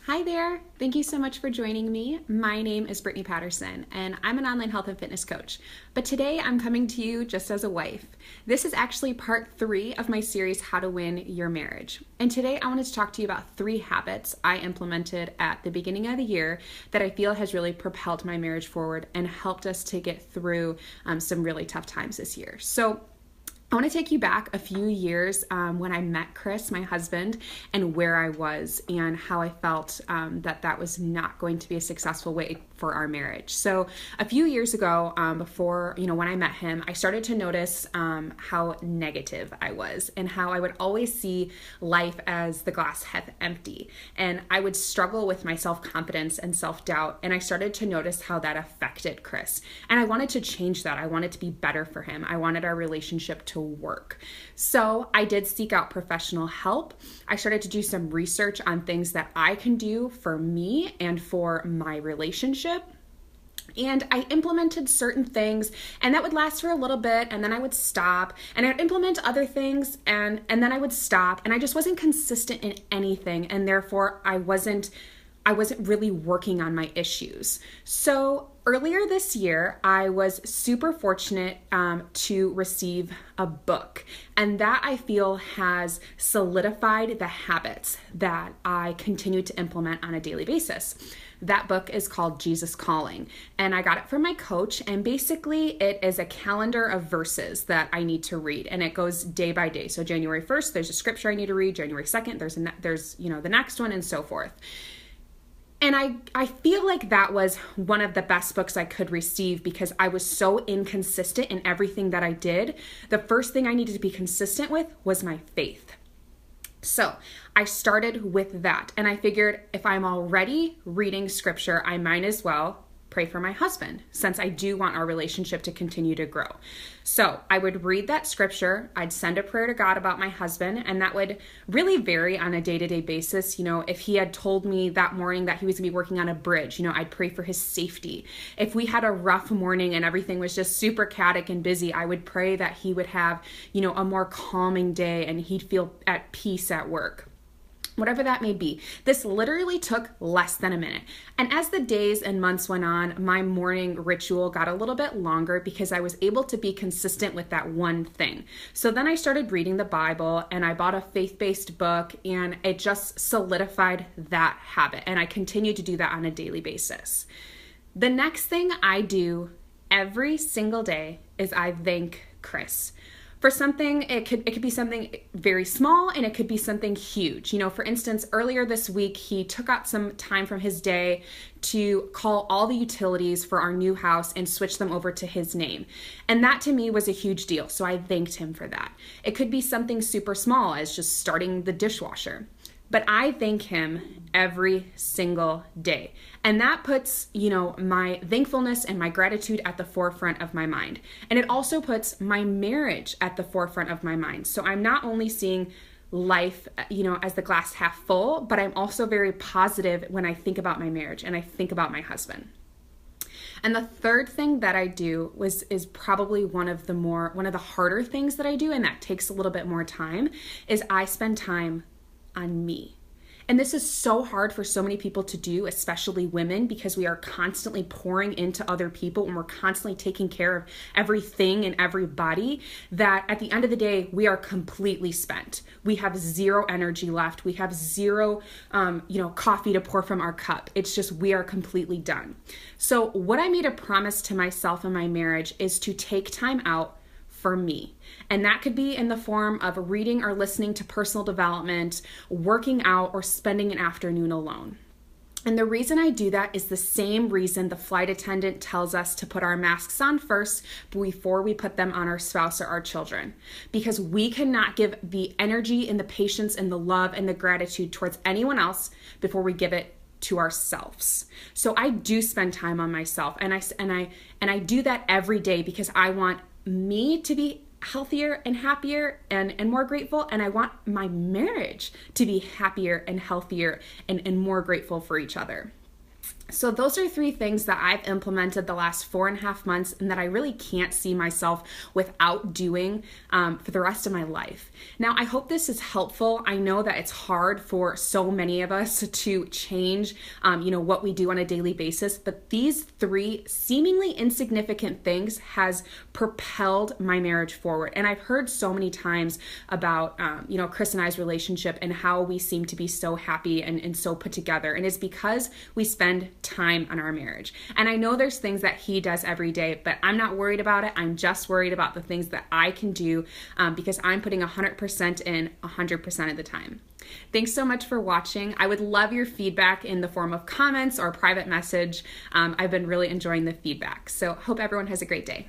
Hi there. Thank you so much for joining me. My name is Brittany Patterson, and I'm an online health and fitness coach. But today I'm coming to you just as a wife. This is actually part 3 of my series, How to Win Your Marriage. And today I wanted to talk to you about 3 habits I implemented at the beginning of the year that I feel has really propelled my marriage forward and helped us to get through some really tough times this year. So I want to take you back a few years when I met Chris, my husband, and where I was and how I felt that was not going to be a successful way for our marriage. So a few years ago, before, when I met him, I started to notice how negative I was and how I would always see life as the glass half empty. And I would struggle with my self-confidence and self-doubt. And I started to notice how that affected Chris. And I wanted to change that. I wanted to be better for him. I wanted our relationship to work. So I did seek out professional help. I started to do some research on things that I can do for me and for my relationship. And I implemented certain things, and that would last for a little bit, and then I would stop, and I'd implement other things, and then I would stop, and I just wasn't consistent in anything, and therefore I wasn't really working on my issues. So earlier this year, I was super fortunate to receive a book, and that I feel has solidified the habits that I continue to implement on a daily basis. That book is called Jesus Calling, and I got it from my coach, and basically it is a calendar of verses that I need to read, and it goes day by day. So January 1st, there's a scripture I need to read. January 2nd, there's the next one, and so forth. And I feel like that was one of the best books I could receive because I was so inconsistent in everything that I did. The first thing I needed to be consistent with was my faith. So I started with that, and I figured if I'm already reading scripture, I might as well pray for my husband, since I do want our relationship to continue to grow. So I would read that scripture, I'd send a prayer to God about my husband, and that would really vary on a day-to-day basis. If he had told me that morning that he was gonna be working on a bridge, I'd pray for his safety. If we had a rough morning and everything was just super chaotic and busy, I would pray that he would have, a more calming day and he'd feel at peace at work. Whatever that may be. This literally took less than a minute. And as the days and months went on, my morning ritual got a little bit longer because I was able to be consistent with that one thing. So then I started reading the Bible, and I bought a faith-based book, and it just solidified that habit. And I continue to do that on a daily basis. The next thing I do every single day is I thank Chris. For something, it could be something very small, and it could be something huge. For instance, earlier this week, he took out some time from his day to call all the utilities for our new house and switch them over to his name. And that to me was a huge deal, so I thanked him for that. It could be something super small as just starting the dishwasher. But I thank him every single day. And that puts, my thankfulness and my gratitude at the forefront of my mind. And it also puts my marriage at the forefront of my mind. So I'm not only seeing life, as the glass half full, but I'm also very positive when I think about my marriage and I think about my husband. And the third thing that I do is probably one of the harder things that I do, and that takes a little bit more time, is I spend time on me. And this is so hard for so many people to do, especially women, because we are constantly pouring into other people and we're constantly taking care of everything and everybody, that at the end of the day, we are completely spent. We have zero energy left. We have zero, coffee to pour from our cup. It's just, we are completely done. So what I made a promise to myself in my marriage is to take time out for me. And that could be in the form of reading or listening to personal development, working out, or spending an afternoon alone. And the reason I do that is the same reason the flight attendant tells us to put our masks on first before we put them on our spouse or our children. Because we cannot give the energy and the patience and the love and the gratitude towards anyone else before we give it to ourselves. So I do spend time on myself, and I do that every day because I want me to be healthier and happier and more grateful, and I want my marriage to be happier and healthier and more grateful for each other. So those are 3 things that I've implemented the last 4.5 months and that I really can't see myself without doing for the rest of my life. Now, I hope this is helpful. I know that it's hard for so many of us to change, what we do on a daily basis, but these 3 seemingly insignificant things has propelled my marriage forward. And I've heard so many times about, Chris and I's relationship and how we seem to be so happy and so put together. And it's because we spend time on our marriage. And I know there's things that he does every day, but I'm not worried about it. I'm just worried about the things that I can do because I'm putting 100% in 100% of the time. Thanks so much for watching. I would love your feedback in the form of comments or private message. I've been really enjoying the feedback. So hope everyone has a great day.